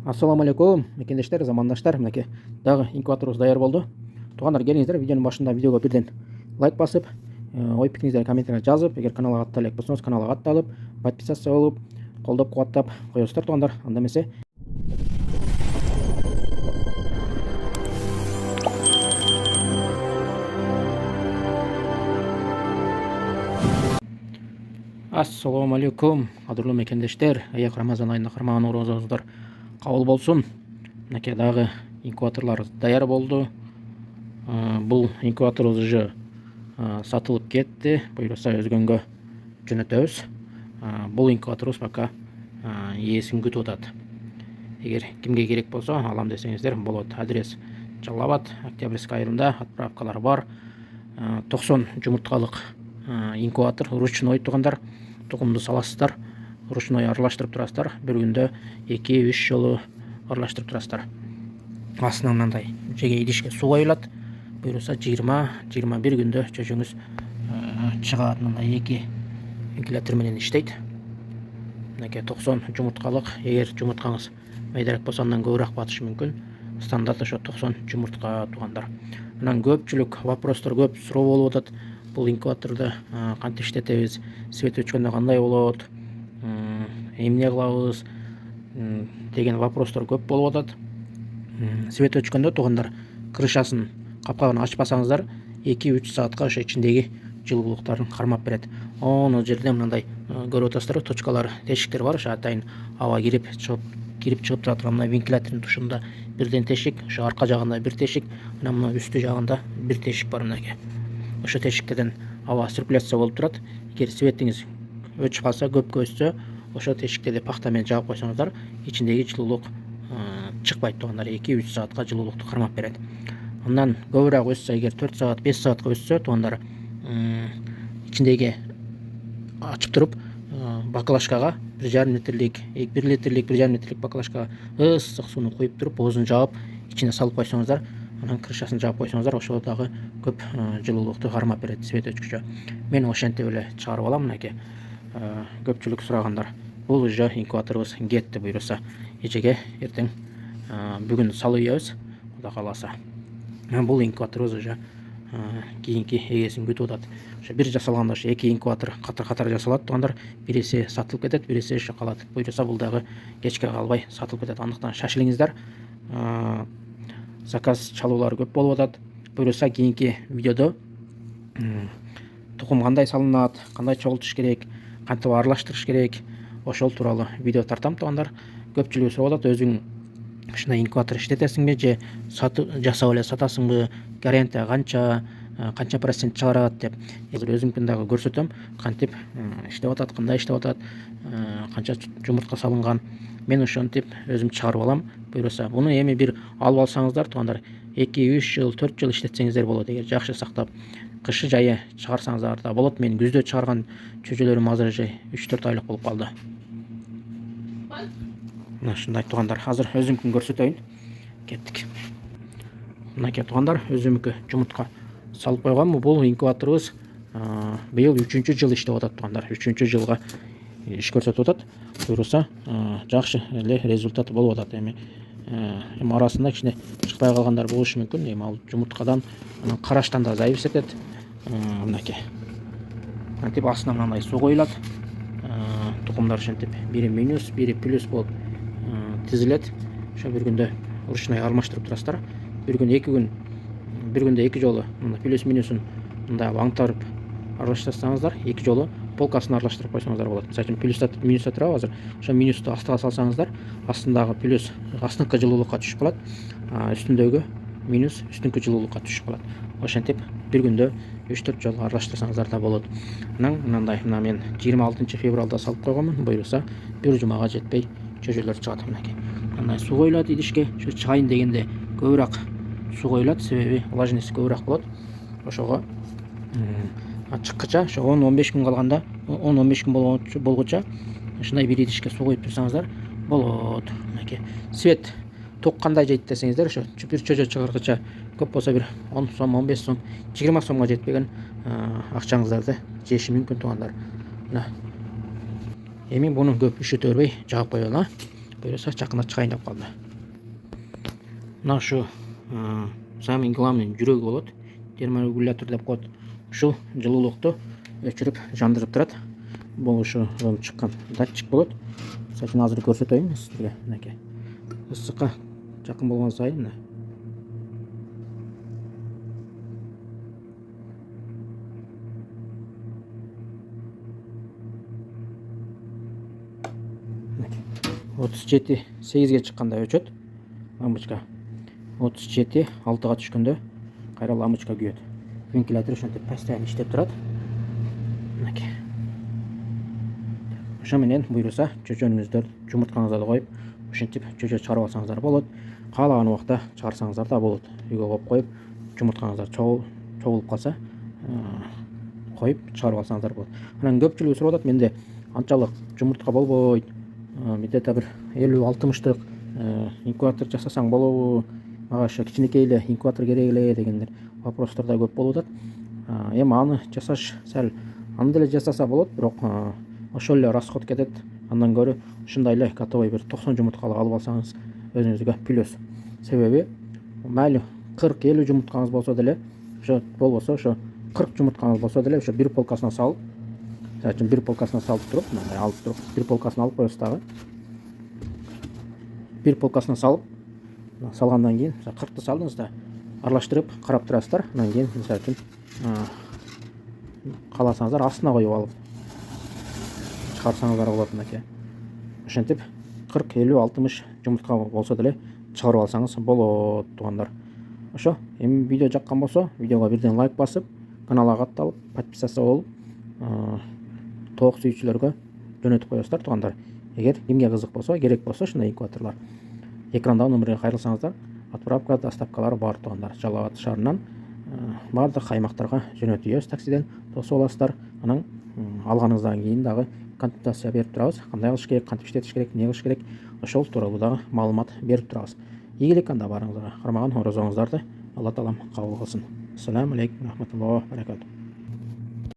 Ассаламу алейкум, мекендештер, замандаштар. Мінекей дағы инкубаторымыз даяр болды. Туғандар, келіңіздер, видеоның башында видеоға бірден лайк басып, ой пікіріңіздерді комментария жазып, егер каналға атты лайк болсаңыз, каналға атталып, подписаться болып, қолдап қуаттап қойыңыздар туғандар. Анда емесе Ассаламу алейкум, қадірлі мекендештер, аяқ Рамазан айында қармаған оразаңыздар қабыл болсын. Мінекей дағы инкубаторлар даяр болды. Бұл инкубатор уже сатылып кетті. Бұйырса өзгенге жөнөтөбүз. Бұл инкубаторыбыз пока иесин күтүп атат. Егер кимге керек болса, алам десеңиздер болот. Адрес Жалал-Абад, Октябрьский айылында, отправкалар бар. 90 жұмыртқалық инкубатор, ручной туғандар, тұқымды саласыздар, ручной аралаштырып тұрасыздар. Bir күндө 2-3 жолу аралаштырып тұрасыздар. Астына мынандай жеге идишке су коюлат. Бұйырса 20-21 күндө чөчөңүз чыгат. Мындай 2 вентилятор менен иштейт. Мынакей 90 жұмыртқалық. Егер жұмыртқаңыз майдараак болсо андан көбүрөөк батышы мүмкүн. Стандарт ошо 90 жұмыртқа туғандар. Мынан көпчүлүк вопростор көп суроо болуп атат. Бұл инкубаторды кантип иштетебиз, свет өчкөндө кандай болот, эмне кылабыз деген вопростор көп болуп атат. Свет өчкөндө туғандар крышасын, капкагын ачпасаңыздар 2-3 саатка ошо ичиндеги жылуулуктарын кармап берет. Ону жерде мындай көрүп атасыздар, точкалар, тешиктер бар, ошо атайын аба кирип чыгып тура турган мына вентилятордун тушунда бирден тешик, ошо арка жагында бир тешик, мына мына үстү жагында бир тешик бар. Мынакей ошо тешиктерден аба циркуляция болуп турат. Эгер светиңиз өчүп калса, көпкө өссө, ошо тешиктерди пахта менен жаап койсоңуздар, ичиндеги жылуулук чыкпайт тугандар. 2-3 саатка жылуулукту кармап берет. Андан көбүрөөк өссө, эгер 4 саат, 5 саатка өссө, тугандар ичиндеги ачып туруп баклажкага 1,5 литрлик, 1 литрлик, 1,5 литрлик баклажкага ысык сууну куюп туруп, оозун жаап, ичине салып койсоңуздар, анан крышасын жаап койсоңуздар, ошол дагы көп жылуулукту кармап берет, свет өчкүчө. Мен ошентип эле чыгарып алам. Мынакей көпчүлүк сурагандар. Бул уже инкубаторубуз кетти. Буйруса эчеге эртең бүгүн салып ийебиз, Кудай кааласа. Бул инкубаторубуз уже кийинки эгесин күтүп атат. Ошо бир жасалганда ошо 2 инкубатор катар жасалат тугандар. Бириси сатылып кетет, бириси ошо калат. Буйруса бул дагы кечке калбай сатылып кетет. Андыктан шашылыңыздар. Заказ чалуулар көп болуп атат. Буйруса кийинки видеодо тукум кандай салынат, кандай чогултуш керек, кантип аралаштырыш керек, ошол тууралуу видео тартам тугандар. Көпчүлүгү сурап атат, өзүң ушундай инкубатор иштетесиңби же жасап эле сатасыңбы, гарантия канча процент чыгарат деп. Өзүмкүн дагы көрсөтөм, кантип иштеп атат, кандай иштеп атат, канча жумуртка салынган. Мен ошентип өзүм чыгарып алам. Буйруса буну эми бир алып алсаңыздар тугандар, 2-3 жыл, 4 жыл иштетсеңиздер болот. Эгер жакшы сактап, кышы жайы чыгарсаңыздар да болот. Мен күздө чыгарган чөчөлөрүм азыр же 3-4 айлык болуп калды. Мына ушундай тугандар. Азыр өзүмкүн көрсөтөйүн. Кеттик. Мынакей тугандар, өзүмүкү жумуртка салып койгонмун. Бул инкубаторубуз быйыл 3-жыл иштеп атат тугандар. 3-жылга иш көрсөтүп атат. Буйруса жакшы эле результат болуп атат. Эми арасында кичине чыкпай калгандар болушу мүмкүн. Эми ал жумурткадан, анан караштан да зависит этет. Мынакей кантип астына мындай суу коюлат. Тукумдар ошентип бири минус, бири плюс болуп тизилет. Ошо бир күндө ручной алмаштырып турасыздар. Bir күндө 2 жолу мына плюс минусун мындай аңтарып аралаштырсаңыздар, 2 жолу полкасын аралаштырып койсоңуздар болот. Мисалы үчүн минуста турабы азыр. Ошо минусту астыга салсаңыздар, астындагы плюс астыңкы жылуулукка түшүп калат, үстүндөгү минус үстүнкү жылуулукка түшүп калат. Ошентип бир күндө 3-4 жолу аралаштырсаңыздар да болот. Анан мындай мен 26 февралда салып койгонмун. Буйруса бир жумага жетпей чөчөлөр чыгат. Мынакей мындай суу коюлат идишке. Ошо чыгайын дегенде көбүрөөк суу коюлат, себеби влажность көбүрөөк болот. Ошого чыккыча ошо 10-15 күн калганда, 10-15 күн болгуча ушундай бир идишке суу коюп турсаңыздар болот. Мынакей свет ток кандай жейт десеңиздер, ошо бир чөчө чыгаргыча көп болсо бир 10 сом, 15 сом, 20 сомго жетпеген акчаңыздарды жеши мүмкүн тугандар. Эми буну көп үшөтө бербей жаап коелу. бұйырса жақында шығайын деп қалды. Мына шу самый главный жүрегі болады, терморегулятор деп қояды. Шу жылулықты өшіріп жандырып тұрады. Бұл шу шыққан датчик болады. Сәтін азыр көрсетейін сіздерге. Мінекей ыстыққа жақын болған сайын мына отыз жеті сегізге шыққанда өшеді лампочка, 37 6-ға түшкенде қайра лампочка күйеді. Вентилятор ушинтип постоянно иштеп турат. Мінекей ошо менен буйруса чөчөнүңүздөр жумурткаңыздарды коюп ушинтип чөчө чыгарып алсаңыздар болот. Каалаган убакта чыгарсаңыздар да болот. Үйгө коюп коюп жумурткаңыздар чогулуп калса коюп чыгарып алсаңыздар болот. Анан көпчүлүгү сурап атат, менде анчалык жумуртка болбойт, где-то бир 50-60 инкубатор жасасаң болобу, мага ошо кичинекей эле инкубатор керек эле дегендер вопростор да көп болуп атат. Эми аны жасаш сәл аны деле жасаса болот, бирок ошол эле расход кетет. Андан көрө ушундай эле готовый бир 90 жумурткалык алып алсаңыз өзүңүзгө плюс. Себеби майлы 40-50 жумурткаңыз болсо деле, ошо болбосо ошо 40 жумурткаңыз болсо деле ошо бир полкасына салып, мисалы бир полкасына салып туруп, мындай алып туруп, бир полкасын алып коесуз дагы. Бир полкасына салып, салгандан кийин 40-ты салдыңыз да аралаштырып карап турасыздар. Андан кийин мисалы үчүн кааласаңыздар астына коюп алып чыгарсаңыздар болот. Мынакей ошентип 40-50-60 жумуртка болсо деле чыгарып алсаңыз болот туугандар. Ошо, эми видео жаккан болсо, видеого бирден лайк басып, каналга катталып, подписаться болуп, тоок сүйүүчүлөргө жөнөтүп коесуздар туугандар. Эгер кимге кызык болсо, керек болсо ушундай инкубаторлор экрандагы номерге кайрылсаңыздар, отправка, доставкалар бар туугандар. Жалал Абад шаарынан бардык аймактарга жөнөтүбүз таксиден тосуп аласыздар. Анан алганыңыздан кийин дагы консультация берип турабыз. Кандай кылыш керек, кантип иштетиш керек, эмне кылыш керек, ошол тууралуу дагы маалымат берип турабыз. Ийгилик анда барыңыздарга. Кармаган орозоңуздарды Алла таалам кабыл кылсын. Ассаламу алейкум рахматуллахи ва баракатух.